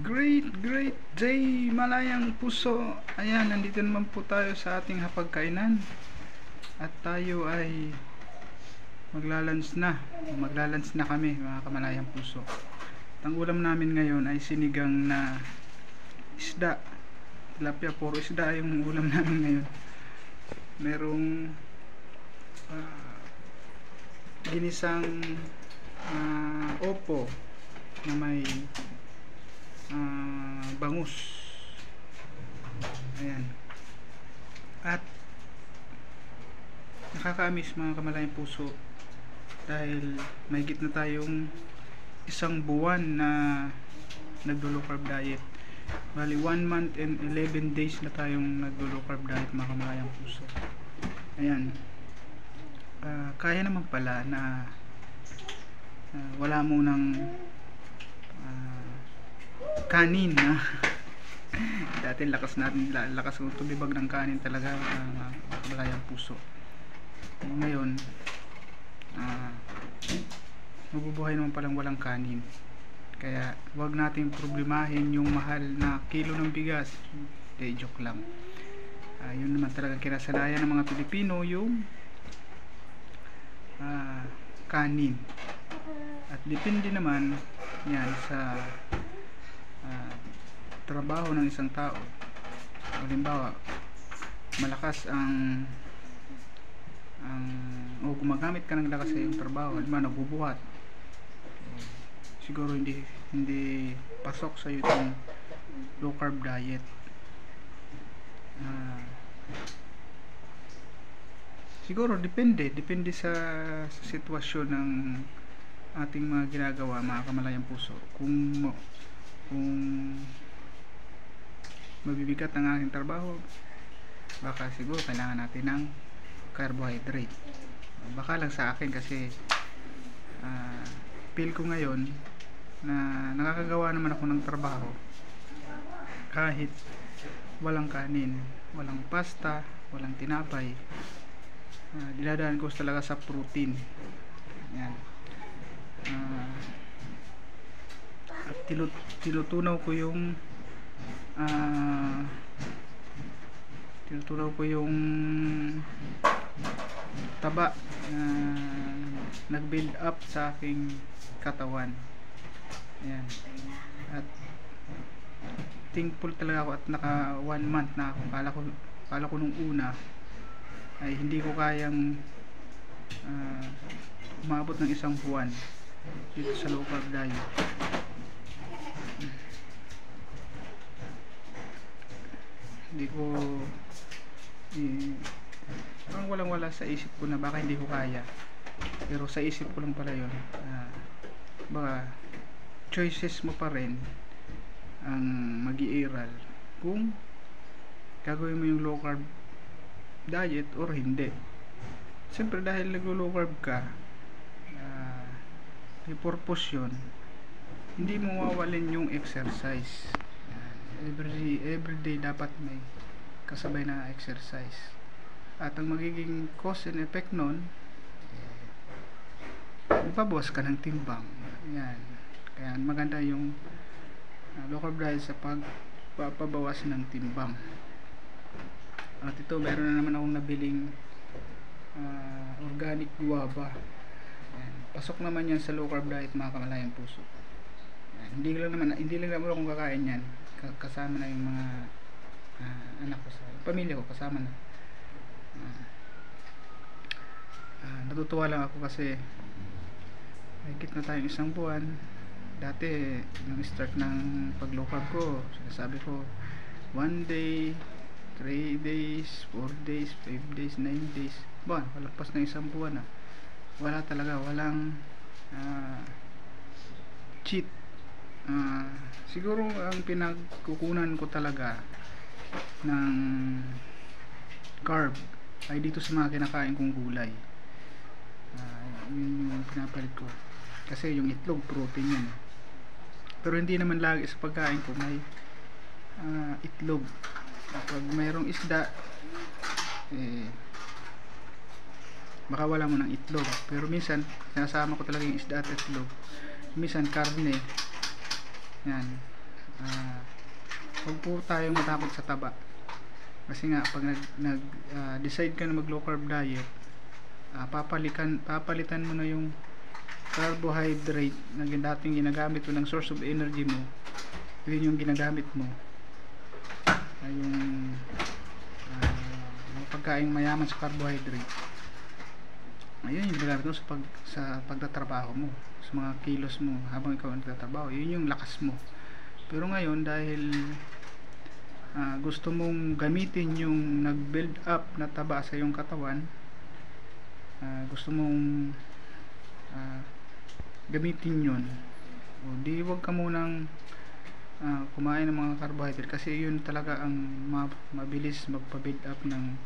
Great day, malayang puso. Ayan, nandito naman po tayo sa ating hapagkainan. At tayo ay maglalunch na kami, mga kamalayang puso. At ang ulam namin ngayon ay sinigang na isda. Tilapia, puro isda yung ulam namin ngayon. Merong ginisang opo na may bangus. Ayan. At nakakaamis, mga kamalayang puso, dahil may na tayong isang buwan na naglo-low carb diet. Bali 1 month and 11 days na tayong naglo-low carb diet, mga kamalayang puso. Ayan. Kaya naman pala na wala munang kanin na dati lakas kong tumibag ng kanin talaga, malayang puso. Ngayon mabubuhay naman palang walang kanin, kaya wag nating problemahin yung mahal na kilo ng bigas. Joke lang. Yun naman talaga kinasanayan ng mga Pilipino, yung kanin. At depende naman yan sa trabaho ng isang tao. Halimbawa, malakas o gumagamit ka ng lakas sa iyong trabaho, halimbawa nagbubuhat, siguro hindi pasok sa iyo itong low carb diet. Siguro depende sa sitwasyon ng ating mga ginagawa, mga kamalayang puso. Kung mabibigat ang aking trabaho, baka siguro kailangan natin ng carbohydrate. Baka lang sa akin, kasi feel ko ngayon na nakakagawa naman ako ng trabaho kahit walang kanin, walang pasta, walang tinapay. Dinadaan ko talaga sa protein. Yan. At tinutunaw ko yung taba na nag-build up sa aking katawan. Ayan. At thankful talaga ako at naka 1 month na ako. Kala ko nung una ay hindi ko kayang umabot ng 1 buwan dito sa low carb diet. Hindi ko parang walang wala sa isip ko na baka hindi ko kaya, pero sa isip ko lang pala yun. Baka choices mo pa rin ang mag-iiral kung gagawin mo yung low carb diet or hindi. Siyempre dahil nag-low carb ka, may purpose yun. Hindi mo mawawalin yung exercise. Everyday dapat may kasabay na exercise. At ang magiging cause and effect nun, ipabawas ka ng timbang. Yan. Kaya maganda yung low carb diet sa pagpapabawas ng timbang. At ito, meron na naman akong nabiling organic guava. Yan. Pasok naman yan sa low carb diet, mga kamalayang puso. Yan. Hindi lang naman akong kakain yan. Kasama na yung mga anak ko, sa pamilya ko, kasama na. Natutuwa lang ako kasi may na tayong 1 buwan. Dati nung start ng pag-low carb ko, sinasabi ko 1 day, 3 days, 4 days, 5 days, 9 days. Walagpas na 1 buwan na. Wala talaga, walang cheat. Siguro ang pinagkukunan ko talaga ng carb ay dito sa mga kinakain kong gulay. Yun yung pinapalit ko, kasi yung itlog protein yan. Pero hindi naman lagi sa pagkain ko may itlog. Kapag mayroong isda, baka wala mo ng itlog, pero minsan sinasama ko talaga yung isda at itlog. Minsan karne, yan, huwag po tayong matakot sa taba. Kasi nga pag decide ka na mag low carb diet, papalitan mo na yung carbohydrate na dating ginagamit mo ng source of energy mo. Yun yung ginagamit mo ay yung pagkain mayaman sa carbohydrate. Ayun yung ginagamit mo sa pagtatrabaho mo, sa mga kilos mo habang ikaw nagtatrabaho. Yun yung lakas mo. Pero ngayon dahil gusto mong gamitin yung nag-build up na taba sa iyong katawan, gusto mong gamitin yun, o di wag ka munang kumain ng mga carbohydrate, kasi yun talaga ang mabilis magpa-build up ng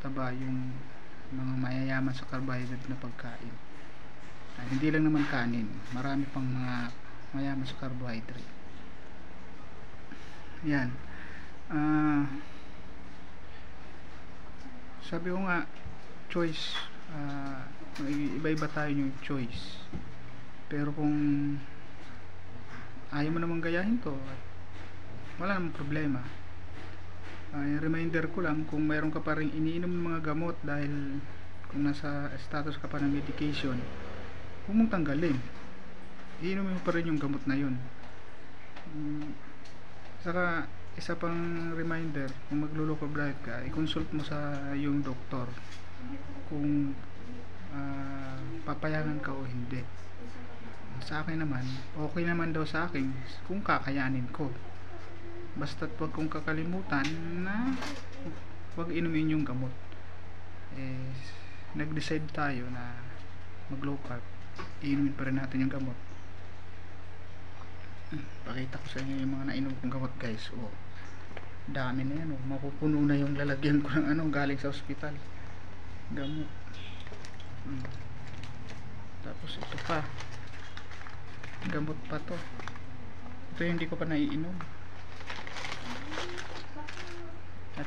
taba, yung mga mayayaman sa carbohydrate na pagkain. Hindi lang naman kanin, marami pang mga mayaman sa carbohydrate. Yan. Sabi ko nga, choice, iba-iba tayo yung choice. Pero kung ayaw mo namang gayahin to, wala namang problema. Reminder ko lang, kung mayroon ka pa rin iniinom ng mga gamot, dahil kung nasa status ka pa ng medication, huwag mong tanggalin, iinumin mo pa rin yung gamot na yun. Saka isa pang reminder, kung maglo-low carb diet ka, i-consult mo sa yung doktor kung papayagan ka o hindi. Sa akin naman, okay naman daw sa akin kung kakayanin ko. Basta't wag kong kakalimutan na wag inumin yung gamot. Nag-decide tayo na mag-low carb, inumin pa rin natin yung gamot. Pakita ko sa inyo yung mga nainom kong gamot, guys. Dami na yan. Mapupuno na yung lalagyan ko ng galing sa ospital. Gamot. Tapos ito pa. Gamot pa to. Ito yung hindi ko pa naiinom. At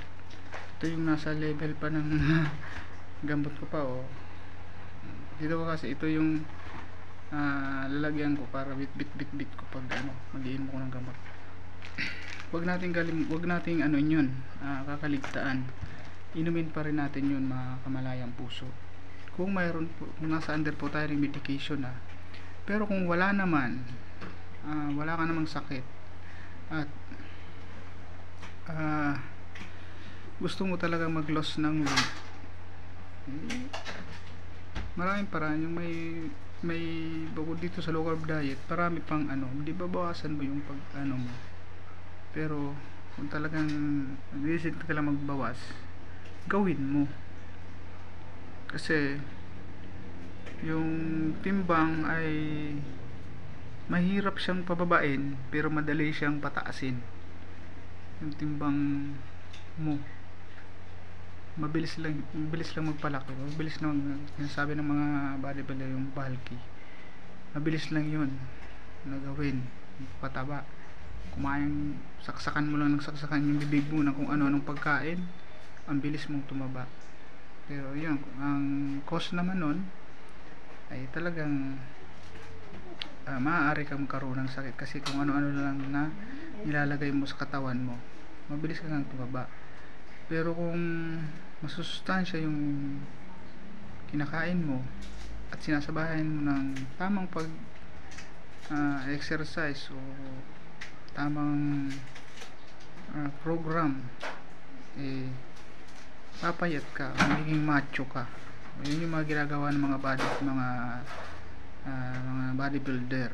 ito yung nasa level pa ng gamot ko pa. Dito ko kasi ito yung lalagyan ko para bit ko pag mag-iinom ko ng gamot. Wag nating yun, kakaligtaan. Inumin pa rin natin yun, mga kamalayang puso. Kung mayroon po, kung nasa under po tayo ng medication pero kung wala naman, wala ka namang sakit at gusto mo talaga mag-loss ng weight, maraming paraan. Yung may bukod dito sa low carb diet, marami pang hindi babawasan mo yung mo. Pero kung talagang nag-decide ka lang magbawas, gawin mo. Kasi yung timbang ay mahirap siyang pababain, pero madali siyang pataasin. Yung timbang mo mabilis lang magpalaki, mabilis lang. Sinasabi ng mga bodybuilder, yung bulky, mabilis lang yun na gawin, pataba. Kumain, saksakan mo lang ng saksakan yung bibig mo ng kung ano-anong pagkain, ang bilis mong tumaba. Pero yun, ang cause naman nun ay talagang maaari kang magkaroon ng sakit, kasi kung ano-ano lang na nilalagay mo sa katawan mo, mabilis ka nang tumaba. Pero kung masusustansya yung kinakain mo at sinasabayan mo ng tamang exercise o tamang program, papayat ka, magiging macho ka. Yun yung mga ginagawa ng mga bodybuilder,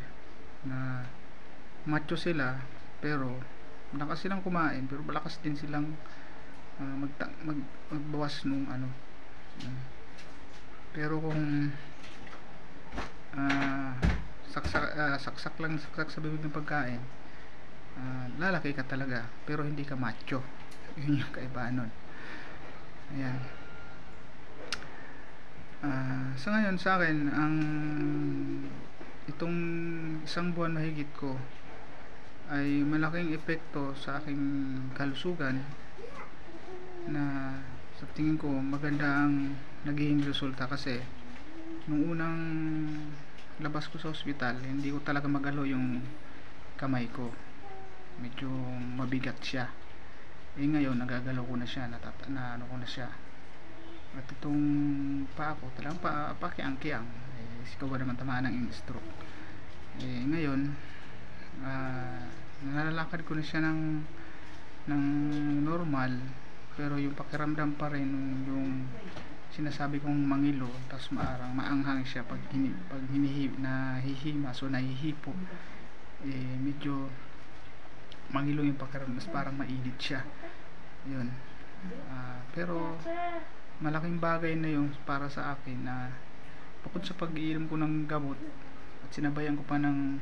na macho sila pero malakas silang kumain, pero malakas din silang magbawas nung pero kung saksak sa bibig ng pagkain, lalaki ka talaga pero hindi ka macho. Yun yung kaibahan nun. Ayan. Sa ngayon, sa akin, itong isang buwan mahigit ko ay malaking epekto sa aking kalusugan, na sa tingin ko maganda ang naging resulta. Kasi nung unang labas ko sa ospital, hindi ko talaga magalaw yung kamay ko, medyo medyo mabigat siya. Ngayon nagagalaw ko na siya, na ano ko na siya. At itong paa ko talagang pakiang-kiang, ikaw ba naman tamaan ng stroke. Ngayon nalalakad ko na siya ng normal, pero yung pakiramdam pa rin yung sinasabi kong mangilo, tapos maanghang siya pag nahihima, so nahihipo, medyo mangilo yung pakiramdam, parang mainit siya yun. Pero malaking bagay na yung para sa akin, na bukod sa pag-iinom ko ng gamot at sinabayan ko pa ng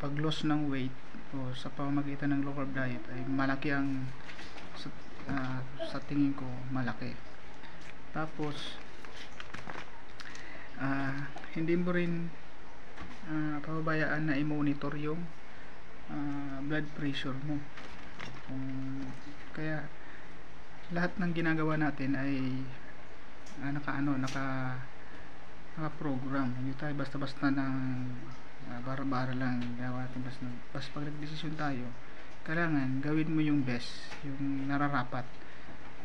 pag-loss ng weight o sa pamamagitan ng low carb diet, ay malaki ang sa tingin ko malaki. Tapos hindi mo rin pababayaan na i-monitor yung blood pressure mo. Kaya lahat ng ginagawa natin ay naka-program. Hindi tayo basta-basta ng bara-bara lang gawa natin. Basta pag nagdesisyon tayo, kailangan gawin mo yung best, yung nararapat,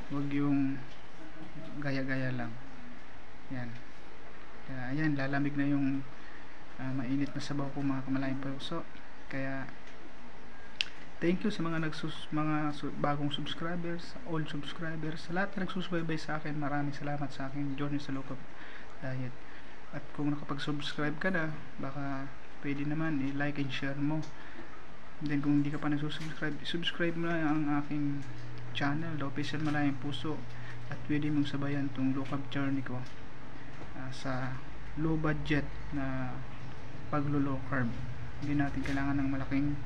huwag yung gaya-gaya lang. Yan. Kaya ayan, lalamig na yung mainit na sabaw ko, mga kamalayang puso. Kaya thank you sa mga bagong subscribers, old subscribers, sa lahat na nagsusubaybay sa akin. Maraming salamat sa akin journey sa low carb diet. At kung nakapag-subscribe ka na, baka pwede naman i-like and share mo. And then kung hindi ka pa nagsusubscribe, subscribe mo na ang aking channel, The Official Malayang Puso, at pwede mong sabayan tong low carb journey ko sa low budget na paglo-low carb. Hindi natin kailangan ng malaking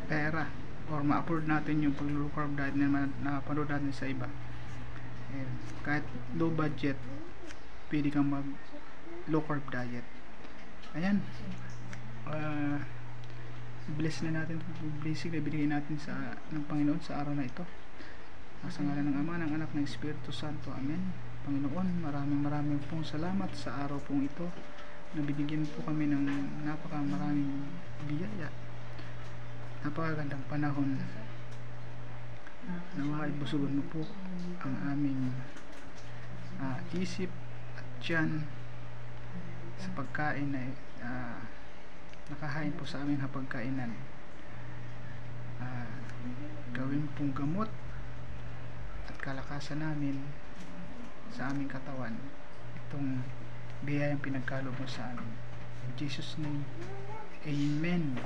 pera or ma-afford natin yung pag-low carb diet na napanood natin sa iba. Kahit low budget, pwede kang mag low carb diet. Ayan, bless na natin, blessing na binigay natin ng Panginoon sa araw na ito. Sa ngalan ng Ama, ng Anak, ng Espiritu Santo. Amen. Panginoon, maraming pong salamat sa araw pong ito na binigyan po kami ng napakamaraming biyaya, napakagandang panahon. Nawa ay busugan mo po ang aming isip at tiyan sa pagkain na nakahain po sa aming hapagkainan. Gawin pong gamot at kalakasan namin sa aming katawan itong biyayang pinagkaloob mo sa amin. In Jesus' name, Amen.